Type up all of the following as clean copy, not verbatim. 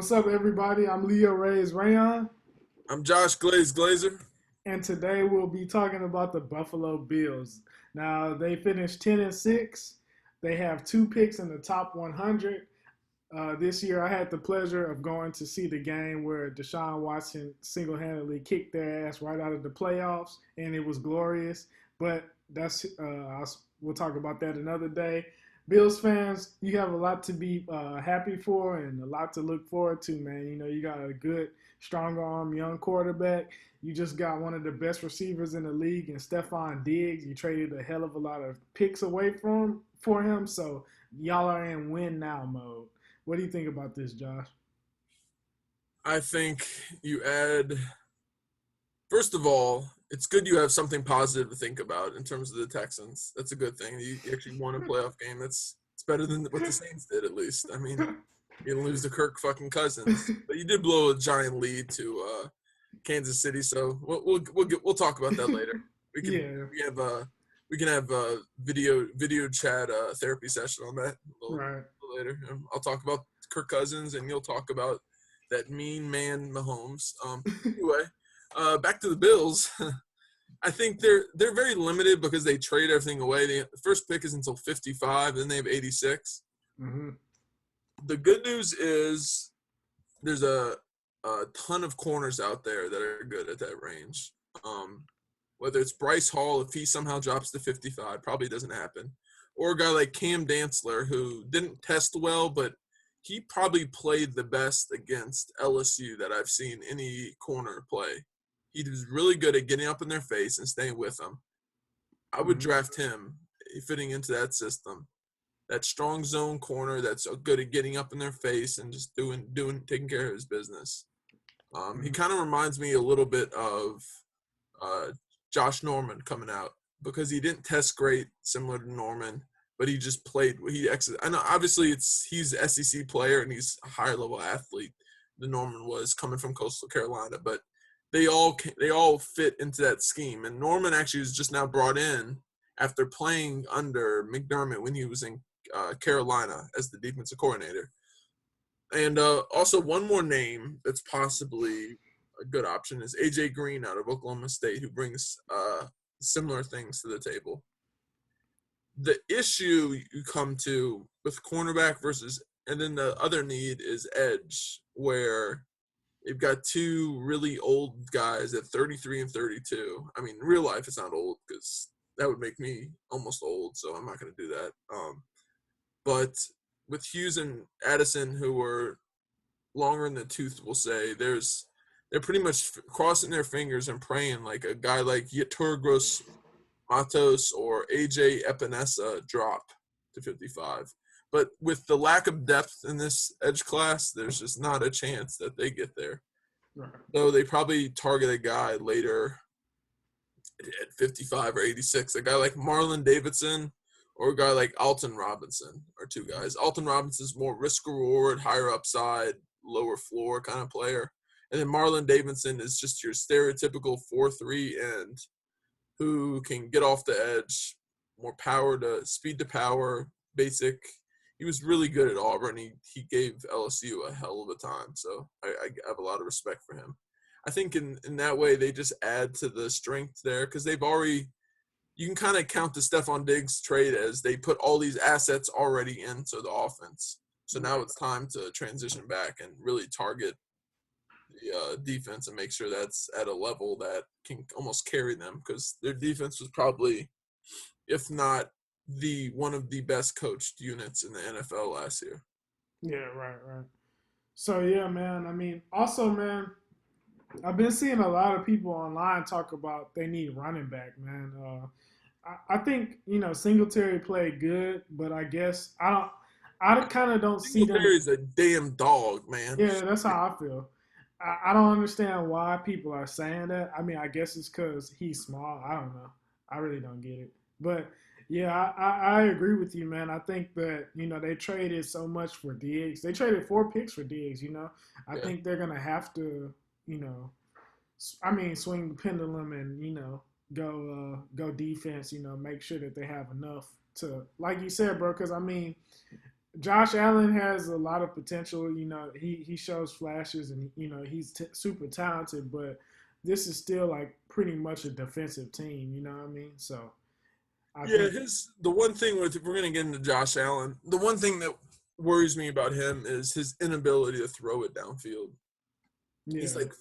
What's up, everybody? I'm Leo Reyes Rayon, I'm Josh Glazer. and today we'll be talking about the Buffalo Bills. Now, they finished 10-6. They have two picks in the top 100. This year, I had the pleasure of going to see the game where Deshaun Watson single-handedly kicked their ass right out of the playoffs, and it was glorious. But we'll talk about that another day. Bills fans, you have a lot to be happy for and a lot to look forward to, man. You know, you got a good, strong arm, young quarterback. You just got one of the best receivers in the league, and Stephon Diggs. You traded a hell of a lot of picks away from for him, so y'all are in win now mode. What do you think about this, Josh? I think you add, first of all, it's good you have something positive to think about in terms of the Texans. That's a good thing. You actually won a playoff game. It's better than what the Saints did, at least. I mean, you didn't lose to Kirk fucking Cousins, but you did blow a giant lead to Kansas City. So we'll talk about that later. We can Yeah, we have we can have a video chat therapy session on that right. little later. I'll talk about Kirk Cousins, and you'll talk about that mean man Mahomes. Anyway, back to the Bills. I think they're very limited because they trade everything away. The first pick is until 55, then they have 86. Mm-hmm. The good news is there's a ton of corners out there that are good at that range. Whether it's Bryce Hall, if he somehow drops to 55, probably doesn't happen, or a guy like Cam Dantzler, who didn't test well, but he probably played the best against LSU that I've seen any corner play. He was really good at getting up in their face and staying with them. I would Mm-hmm. draft him fitting into that system. That strong zone corner that's good at getting up in their face and just taking care of his business. He Mm-hmm. kind of reminds me a little bit of uh, Josh Norman coming out because he didn't test great, similar to Norman, but he just played. I know obviously he's an SEC player and he's a higher level athlete than Norman was coming from Coastal Carolina, but they all fit into that scheme. And Norman actually was just now brought in after playing under McDermott when he was in Carolina as the defensive coordinator. And also one more name that's possibly a good option is AJ Green out of Oklahoma State, who brings similar things to the table. The issue you come to with cornerback versus, and then the other need is edge, where they've got two really old guys at 33 and 32. I mean, in real life, it's not old because that would make me almost old, so I'm not going to do that. But with Hughes and Addison, who are longer in the tooth, we'll say, they're pretty much crossing their fingers and praying like a guy like Yeturgos Matos or AJ Epinesa drop to 55. But with the lack of depth in this edge class, there's just not a chance that they get there. Right. So they probably target a guy later at 55 or 86, a guy like Marlon Davidson or a guy like Alton Robinson are two guys. Alton Robinson's more risk reward, higher upside, lower floor kind of player. And then Marlon Davidson is just your stereotypical 4-3 end who can get off the edge, more power to speed to power, basic. He was really good at Auburn. He gave LSU a hell of a time. So I have a lot of respect for him. I think in that way they just add to the strength there because they've already – you can kind of count the Stephon Diggs trade as they put all these assets already into the offense. So now it's time to transition back and really target the defense and make sure that's at a level that can almost carry them because their defense was probably, if not the one of the best coached units in the NFL last year. Yeah, right, right. So yeah, man. I mean, also, man, I've been seeing a lot of people online talk about they need running back, man. I think Singletary played good, but I guess I don't. I kind of don't see them. Singletary's a damn dog, man. Yeah, that's how I feel. I don't understand why people are saying that. I mean, I guess it's because he's small. I don't know. I really don't get it. But yeah, I agree with you, man. I think that they traded so much for Diggs. They traded 4 picks for Diggs. I Yeah. think they're gonna have to, I mean, swing the pendulum and go defense. Make sure that they have enough to, like you said, bro. Because I mean, Josh Allen has a lot of potential. He shows flashes, and he's super talented. But this is still like pretty much a defensive team. You know what I mean? So I Yeah, think, the one thing with, if we're gonna get into Josh Allen, the one thing that worries me about him is his inability to throw it downfield. He's yeah, like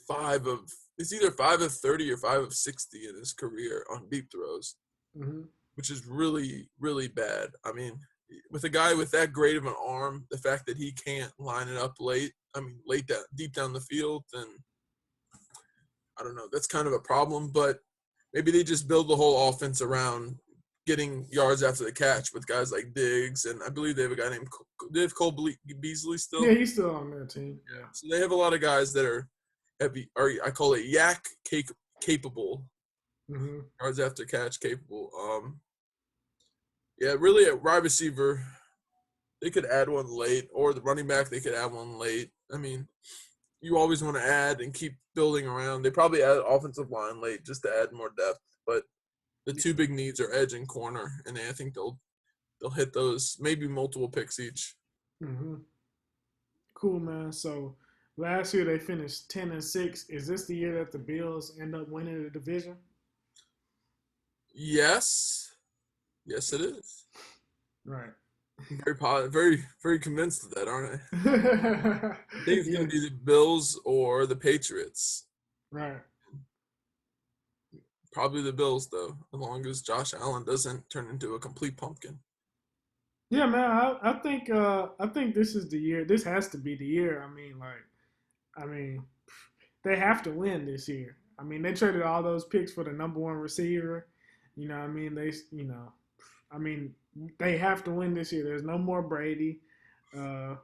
it's either 5 of 30 or 5 of 60 in his career on deep throws, hmm which is really, really bad. I mean, with a guy with that great of an arm, the fact that he can't line it up late, I mean, late down, deep down the field, then I don't know. That's kind of a problem, but maybe they just build the whole offense around getting yards after the catch with guys like Diggs, and I believe they have a guy named they have Cole Beasley yeah, still. he's still on their team. Yeah, so they have a lot of guys that are heavy, or I call it yak capable, hmm yards after catch capable. Yeah, really a wide receiver, they could add one late, or the running back they could add one late. I mean, you always want to add and keep building around. They probably add offensive line late just to add more depth, but the two big needs are edge and corner, and I think they'll hit those, maybe multiple picks each. hmm Cool, man. So last year they finished 10-6. Is this the year that the Bills end up winning the division? Yes, yes, it is. Right. I'm very positive, very, very convinced of that, aren't I? I think it's going to be Yes. the Bills or the Patriots. Right. Probably the Bills, though, as long as Josh Allen doesn't turn into a complete pumpkin. Yeah, man. I think this is the year. This has to be the year. I mean, they have to win this year. I mean, they traded all those picks for the number one receiver. You know, what I mean, I mean, they have to win this year. There's no more Brady. Uh,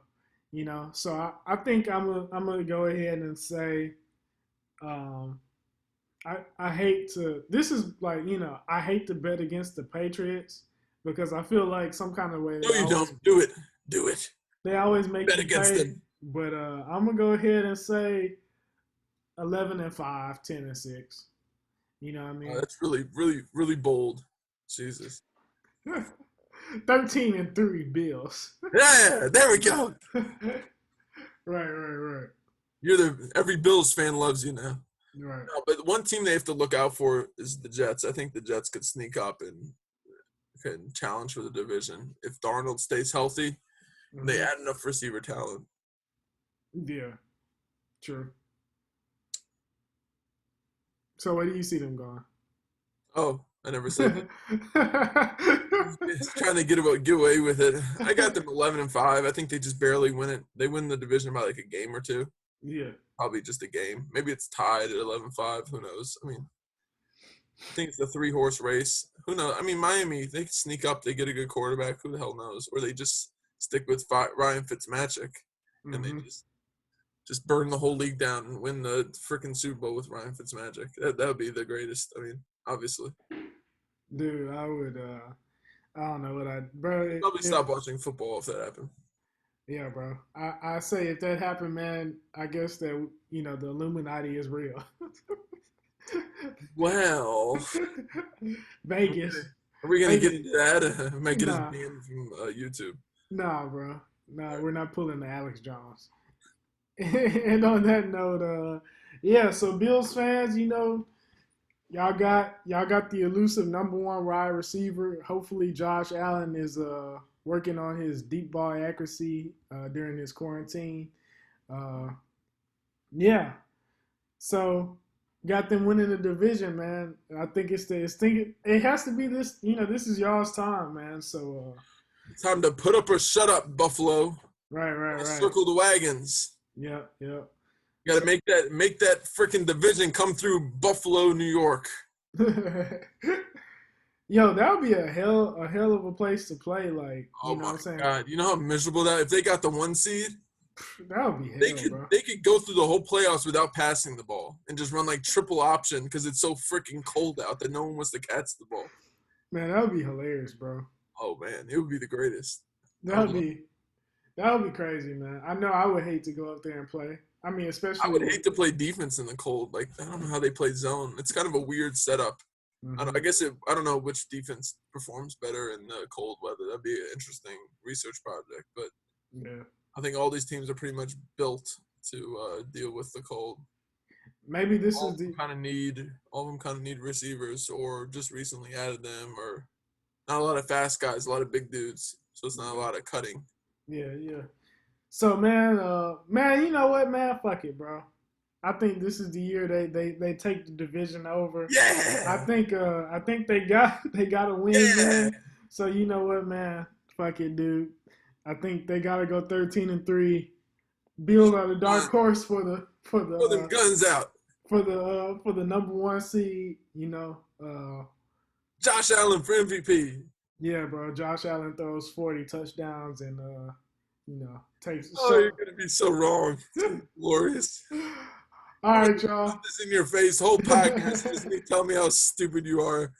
so I think I'm gonna go ahead and say, um, I hate to. This is like I hate to bet against the Patriots because I feel like some kind of way No, you don't. Do it. Do it. they always make Bet you against pay. them. But I'm gonna go ahead and say 11-5, 10-6. You know what I mean? That's really, really, really bold. Jesus. 13-3 Bills. Yeah, there we go. Right. Every Bills fan loves you now. Right. No, but one team they have to look out for is the Jets. I think the Jets could sneak up and can challenge for the division if Darnold stays healthy and they hmm add enough receiver talent. Yeah. True. So where do you see them going? Oh, I never said that. It's trying to get away with it. I got them 11-5. I think they just barely win it. They win the division by like a game or two. Yeah. Probably just a game. Maybe it's tied at 11-5. Who knows? I mean, I think it's the 3-horse race. Who knows? I mean, Miami, they sneak up. They get a good quarterback. Who the hell knows? Or they just stick with Ryan Fitzmagic and they hmm just burn the whole league down and win the freaking Super Bowl with Ryan Fitzmagic. That would be the greatest. I mean, obviously. Dude, I would. I don't know what I, bro. Probably stop watching football if that happened. Yeah, bro. I say if that happened, man, I guess that the Illuminati is real. Well, Vegas, are we gonna get Vegas. into that? Might get us Nah, banned from YouTube. nah, bro. Nah, All we're not pulling the Alex Jones. And on that note, yeah. So Bills fans, y'all got the elusive number one wide receiver. Hopefully, Josh Allen is working on his deep ball accuracy during his quarantine. Uh, yeah. So got them winning the division, man. I think it has to be this. This is y'all's time, man. So Time to put up or shut up, Buffalo. right. Circle the wagons. Yep. You got to make that freaking division come through Buffalo, New York. Yo, that would be a hell of a place to play. Like, Oh what my I'm saying? God! You know how miserable that if they got the 1 seed, That would be they hell, could bro. they could go through the whole playoffs without passing the ball and just run like triple option because it's so freaking cold out that no one wants to catch the ball. Man, that would be hilarious, bro. Oh man, it would be the greatest. I That would would love. be that would be crazy, man. I know I would hate to go up there and play. I mean, I especially would with hate to play defense in the cold. Like I don't know how they play zone. It's kind of a weird setup. I guess I don't know which defense performs better in the cold weather. That'd be an interesting research project. But Yeah. I think all these teams are pretty much built to deal with the cold. Maybe this All is of them the kind of need receivers, or just recently added them, or not a lot of fast guys, a lot of big dudes. So it's not a lot of cutting. yeah. So man, you know what, man? Fuck it, bro. I think this is the year they take the division over. Yeah, I think they got to win, yeah. man. So you know what, man? Fuck it, dude. I think they gotta go 13-3. Bills are the dark horse for the for the Throw them guns out. for the number one seed. Josh Allen for MVP. Yeah, bro. Josh Allen throws 40 touchdowns and takes. Oh, you're gonna be so wrong. It's glorious. All I'm right, gonna y'all. put this in your face. The whole podcast is me telling me how stupid you are.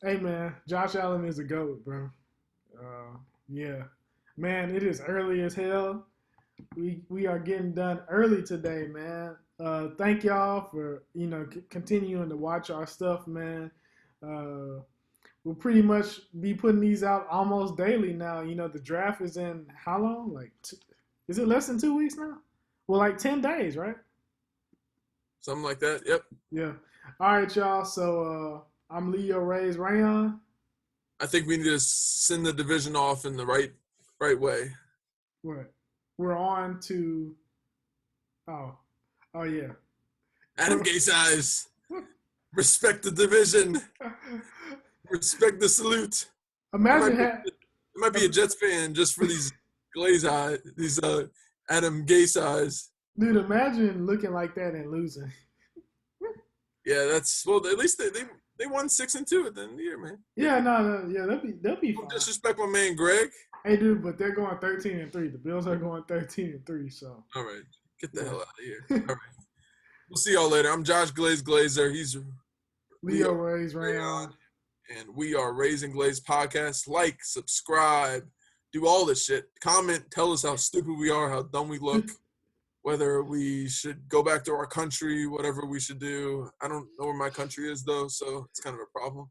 Hey, man. Josh Allen is a goat, bro. Yeah, man. It is early as hell. We are getting done early today, man. Thank y'all for continuing to watch our stuff, man. We'll pretty much be putting these out almost daily now. The draft is in how long? Is it less than 2 weeks now? Well, like 10 days, right? Something like that. Yep. Yeah. All right, y'all. So I'm Leo Ray's Rayon. I think we need to send the division off in the right way. What? We're on to. Oh yeah. Adam Gase eyes. Respect the division. Respect the salute. Imagine It might be a Jets fan just for these glaze eyes, these Adam Gase eyes. Dude, imagine looking like that and losing. Yeah, at least they won 6-2 at the end of the year, man. Yeah, no, yeah, they'll be fine. Don't disrespect my man Greg. Hey, dude, but they're going 13-3. The Bills are going 13-3. So. All right, get the hell out of here. All right, we'll see y'all later. I'm Josh Glazer. He's Leo Ray's Rayon. And we are Raising Glaze Podcast. Like, subscribe, do all this shit. Comment, tell us how stupid we are, how dumb we look, whether we should go back to our country, whatever we should do. I don't know where my country is, though, so it's kind of a problem.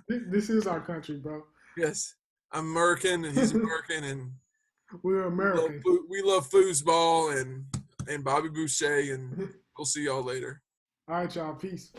This is our country, bro. Yes. I'm American, and he's American, and we're American. We love foosball and Bobby Boucher, and we'll see y'all later. All right, y'all. Peace.